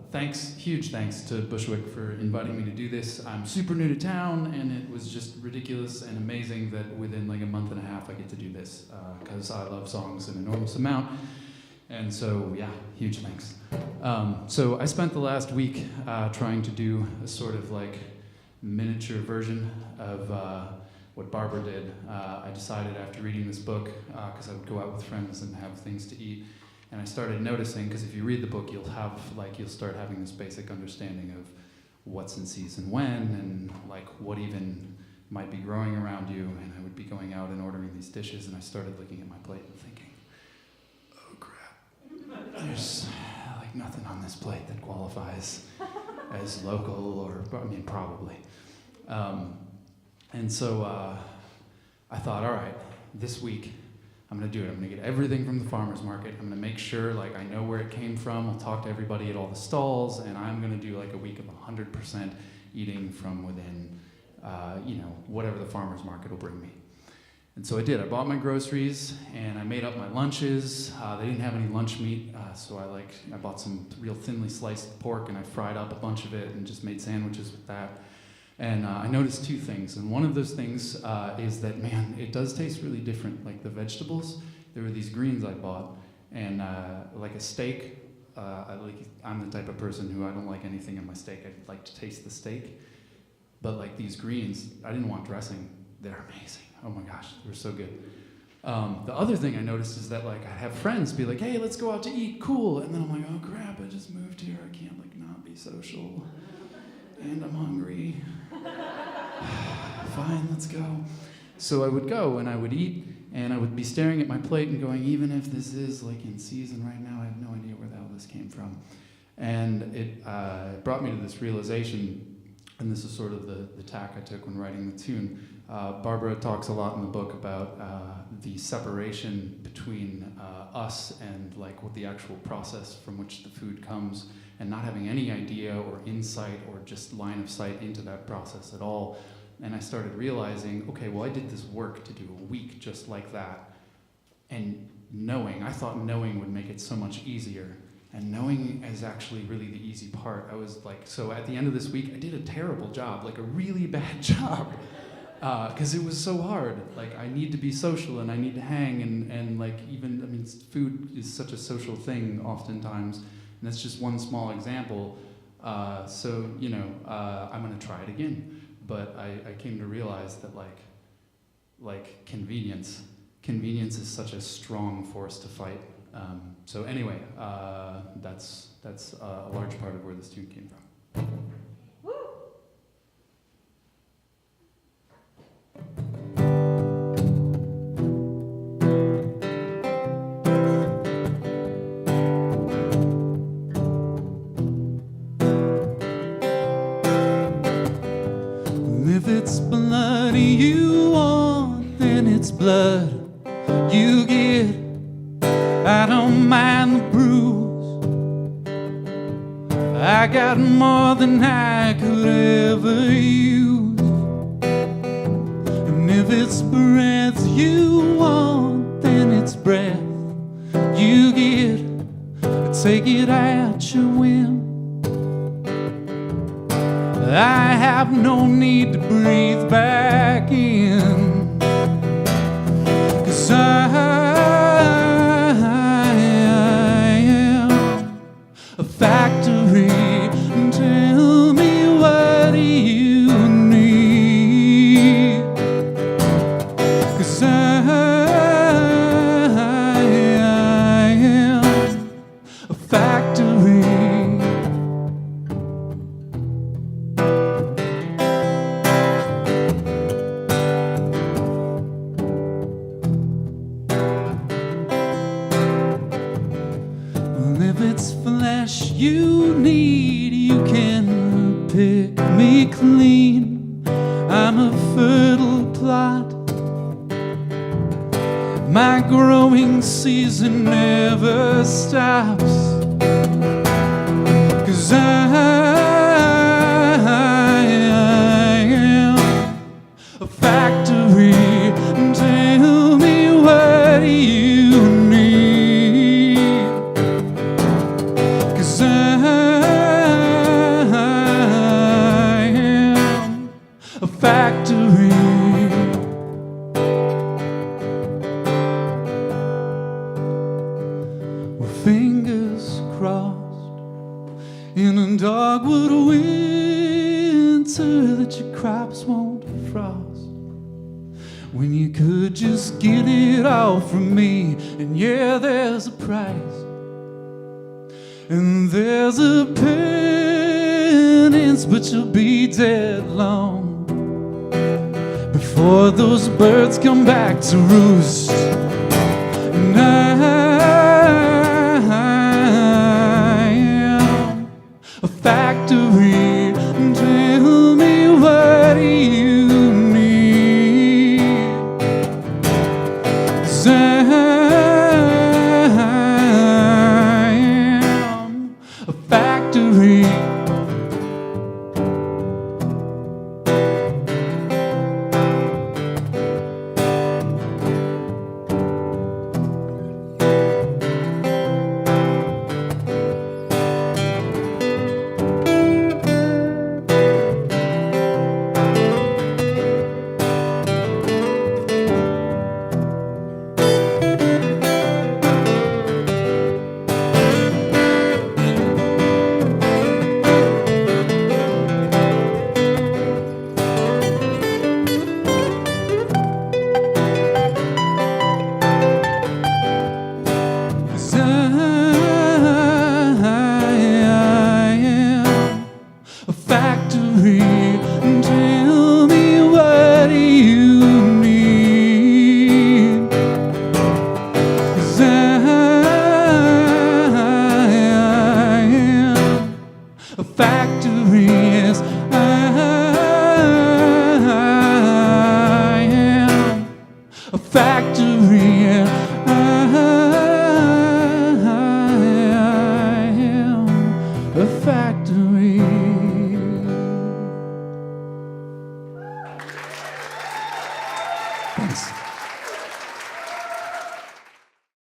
Thanks, huge thanks to Bushwick for inviting me to do this. I'm super new to town, and it was just ridiculous and amazing that within like a month and a half I get to do this, because I love songs an enormous amount. And so, yeah, huge thanks. So I spent the last week trying to do a sort of like miniature version of what Barbara did. I decided after reading this book, because I would go out with friends and have things to eat, and I started noticing, because if you read the book, you'll start having this basic understanding of what's in season when, and like what even might be growing around you. And I would be going out and ordering these dishes, and I started looking at my plate and thinking, oh crap, there's like nothing on this plate that qualifies as local, or I mean probably. And so I thought, all right, this week I'm gonna do it. I'm gonna get everything from the farmer's market. I'm gonna make sure like I know where it came from. I'll talk to everybody at all the stalls, and I'm gonna do like a week of 100% eating from within, whatever the farmer's market will bring me. And so I did. I bought my groceries and I made up my lunches. They didn't have any lunch meat, so I bought some real thinly sliced pork, and I fried up a bunch of it and just made sandwiches with that. And I noticed two things, and one of those things is that, man, it does taste really different. Like the vegetables, there were these greens I bought, and like a steak, I'm the type of person who I don't like anything in my steak. I like to taste the steak, but like these greens, I didn't want dressing. They're amazing. Oh my gosh, they're so good. The other thing I noticed is that like I have friends be like, hey, let's go out to eat, cool, and then I'm like, oh crap, I just moved here, I can't like not be social, and I'm hungry. Fine, let's go. So I would go and I would eat, and I would be staring at my plate and going, even if this is like in season right now, I have no idea where the hell this came from. And it brought me to this realization, and this is sort of the tack I took when writing the tune. Barbara talks a lot in the book about the separation between us and like what the actual process from which the food comes, and not having any idea or insight or just line of sight into that process at all. And I started realizing, okay, well, I did this work to do a week just like that. And I thought knowing would make it so much easier. And knowing is actually really the easy part. I was like, so at the end of this week, I did a terrible job, like a really bad job. Because it was so hard. Like, I need to be social and I need to hang, and like even, I mean, food is such a social thing oftentimes. And that's just one small example. I'm gonna try it again. But I came to realize that like convenience is such a strong force to fight. So anyway, that's a large part of where this tune came from. If it's blood you want, then it's blood you get. I don't mind the bruise. I got more than I could ever use. And if it's breath you want, then it's breath you get. Take it at your whim. I have no need to breathe back in, 'cause I am a factory. Tell me what you need, 'cause I am a factory. If it's flesh you need, you can pick me clean. I'm a fertile plot. My growing season never stops, 'cause I am a factory. Tell me what you need, 'cause I in a dogwood winter that your crops won't frost, when you could just get it all from me. And yeah, there's a price, and there's a penance, but you'll be dead long before those birds come back to roost. And I am a factory. Tell me, what do you need? 'Cause I am a factory. Tell me, what do you need? 'Cause I am a factory. Yes, I am a factory. Yeah, I am a factory. Thanks.